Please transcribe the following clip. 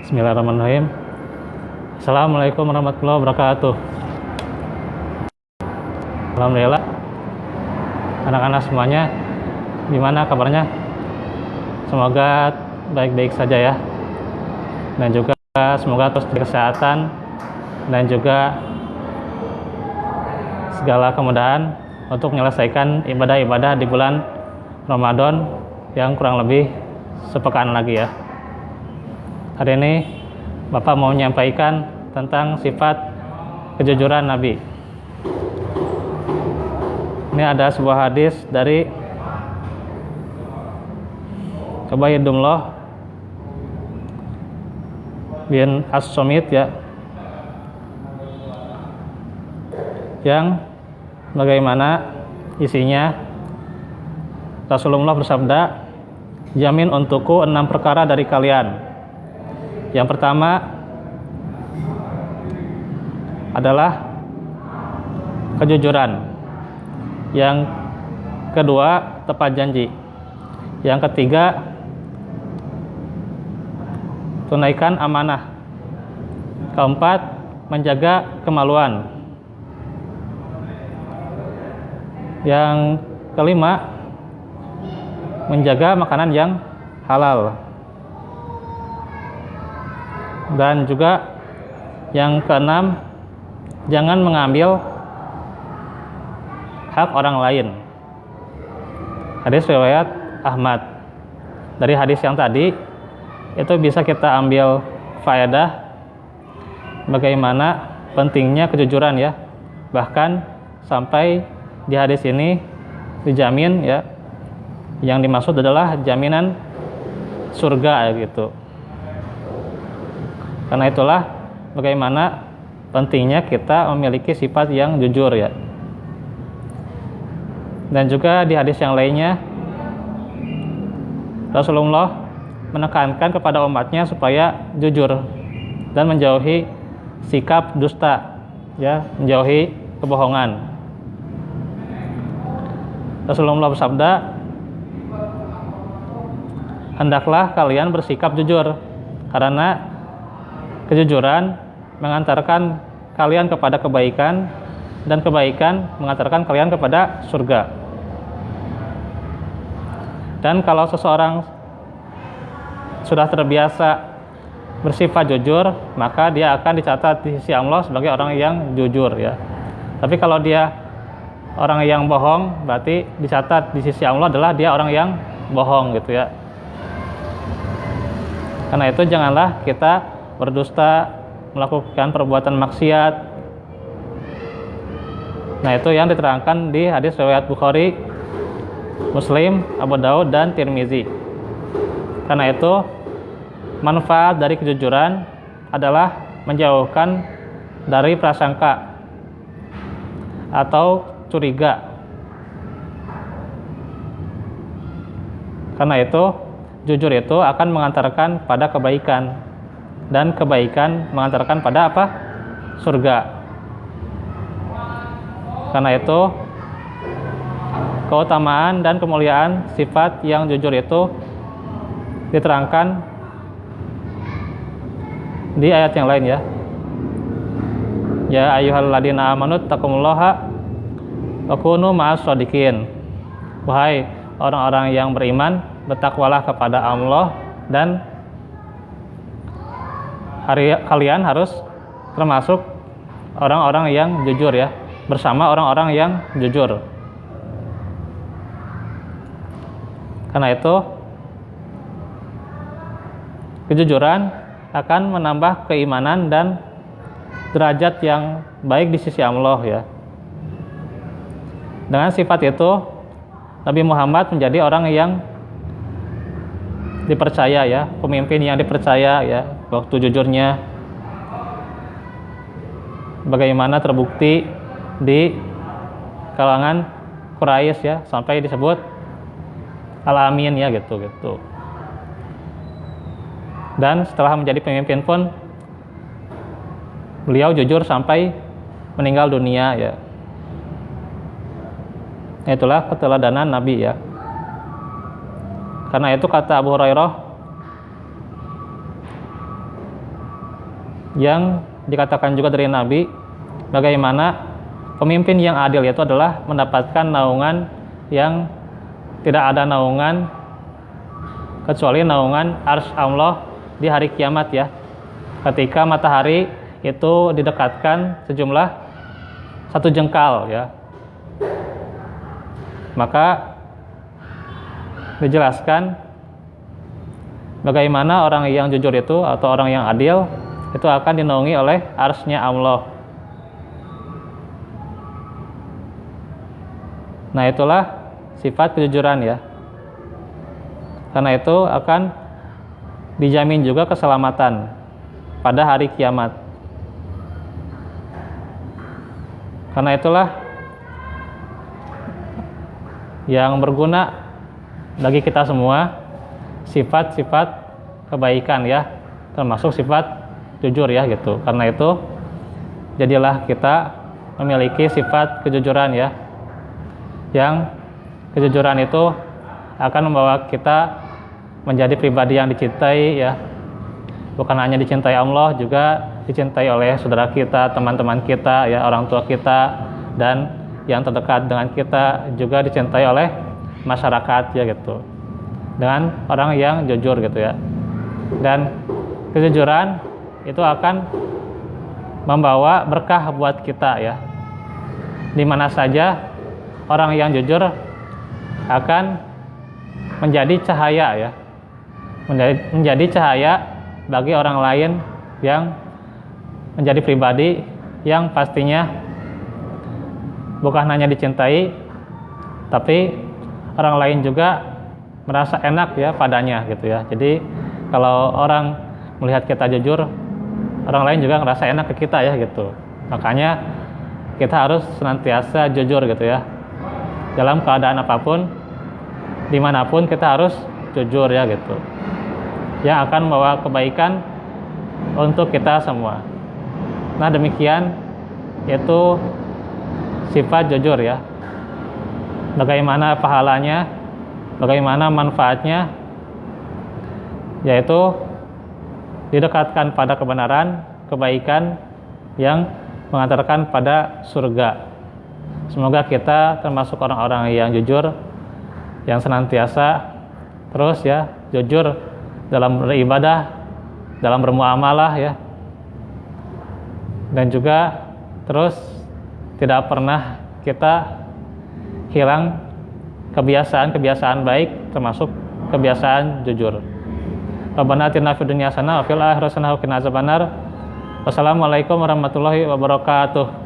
Bismillahirrahmanirrahim. Assalamualaikum warahmatullahi wabarakatuh. Alhamdulillah, anak-anak semuanya, gimana kabarnya? Semoga baik-baik saja ya. Dan juga semoga terus kesehatan dan juga segala kemudahan untuk menyelesaikan ibadah-ibadah di bulan Ramadan yang kurang lebih sepekan lagi ya. Hari ini Bapak mau menyampaikan tentang sifat kejujuran Nabi. Ini ada sebuah hadis dari Ubaidullah bin As-Somit ya, yang bagaimana isinya. Rasulullah bersabda, jamin untukku 6 perkara dari kalian. Yang pertama adalah kejujuran. Yang kedua, tepat janji. Yang ketiga, tunaikan amanah. Keempat, menjaga kemaluan. Yang kelima, menjaga makanan yang halal. Dan juga yang keenam, jangan mengambil hak orang lain. Hadis riwayat Ahmad. Dari hadis yang tadi itu bisa kita ambil faedah bagaimana pentingnya kejujuran ya. Bahkan sampai di hadis ini dijamin ya, yang dimaksud adalah jaminan surga gitu. Karena itulah bagaimana pentingnya kita memiliki sifat yang jujur ya. Dan juga di hadis yang lainnya Rasulullah menekankan kepada umatnya supaya jujur dan menjauhi sikap dusta ya, menjauhi kebohongan. Rasulullah bersabda, hendaklah kalian bersikap jujur, karena kejujuran mengantarkan kalian kepada kebaikan, dan kebaikan mengantarkan kalian kepada surga. Dan kalau seseorang sudah terbiasa bersifat jujur, maka dia akan dicatat di sisi Allah sebagai orang yang jujur ya. Tapi kalau dia orang yang bohong, berarti dicatat di sisi Allah adalah dia orang yang bohong gitu ya. Karena itu janganlah kita berdusta, melakukan perbuatan maksiat. Nah, itu yang diterangkan di hadis riwayat Bukhari, Muslim, Abu Daud, dan Tirmizi. Karena itu manfaat dari kejujuran adalah menjauhkan dari prasangka atau curiga. Karena itu jujur itu akan mengantarkan pada kebaikan, dan kebaikan mengantarkan pada apa? Surga. Karena itu keutamaan dan kemuliaan sifat yang jujur itu diterangkan di ayat yang lain ya. Ya ayyuhalladzina amanu taqullaha wa kunu ma'as shodiqin. Wahai orang-orang yang beriman, bertakwalah kepada Allah dan kalian harus termasuk orang-orang yang jujur ya, bersama orang-orang yang jujur. Karena itu kejujuran akan menambah keimanan dan derajat yang baik di sisi Allah ya. Dengan sifat itu Nabi Muhammad menjadi orang yang dipercaya ya, pemimpin yang dipercaya ya, waktu jujurnya bagaimana terbukti di kalangan Quraisy ya, sampai disebut Al-Amin ya gitu. Dan setelah menjadi pemimpin pun beliau jujur sampai meninggal dunia ya. Itulah keteladanan Nabi ya. Karena itu kata Abu Hurairah, yang dikatakan juga dari Nabi, bagaimana pemimpin yang adil itu adalah mendapatkan naungan yang tidak ada naungan kecuali naungan arsy Allah di hari kiamat ya. Ketika matahari itu didekatkan sejumlah 1 jengkal ya. Maka dijelaskan bagaimana orang yang jujur itu atau orang yang adil itu akan dinaungi oleh arsy-Nya Allah. Nah, itulah sifat kejujuran ya. Karena itu akan dijamin juga keselamatan pada hari kiamat. Karena itulah yang berguna bagi kita semua sifat-sifat kebaikan ya, termasuk sifat jujur ya gitu. Karena itu jadilah kita memiliki sifat kejujuran ya, yang kejujuran itu akan membawa kita menjadi pribadi yang dicintai ya. Bukan hanya dicintai Allah, juga dicintai oleh saudara kita, teman-teman kita ya, orang tua kita, dan yang terdekat dengan kita juga dicintai oleh masyarakat ya gitu. Dengan orang yang jujur gitu ya. Dan kejujuran itu akan membawa berkah buat kita ya. Di mana saja orang yang jujur akan menjadi cahaya ya, menjadi cahaya bagi orang lain yang menjadi pribadi yang pastinya bukan hanya dicintai, tapi orang lain juga merasa enak ya padanya gitu ya. Jadi kalau orang melihat kita jujur, orang lain juga ngerasa enak ke kita ya gitu. Makanya kita harus senantiasa jujur gitu ya. Dalam keadaan apapun, dimanapun kita harus jujur ya gitu, yang akan membawa kebaikan untuk kita semua. Nah demikian itu sifat jujur ya. Bagaimana pahalanya, bagaimana manfaatnya, yaitu didekatkan pada kebenaran, kebaikan yang mengantarkan pada surga. Semoga kita termasuk orang-orang yang jujur, yang senantiasa terus ya jujur dalam beribadah, dalam bermuamalah ya, dan juga terus tidak pernah kita hilang kebiasaan-kebiasaan baik, termasuk kebiasaan jujur. Rabbana atina fid dunya hasanah wa fil akhirati hasanah wa qina azabannar. Wassalamualaikum warahmatullahi wabarakatuh.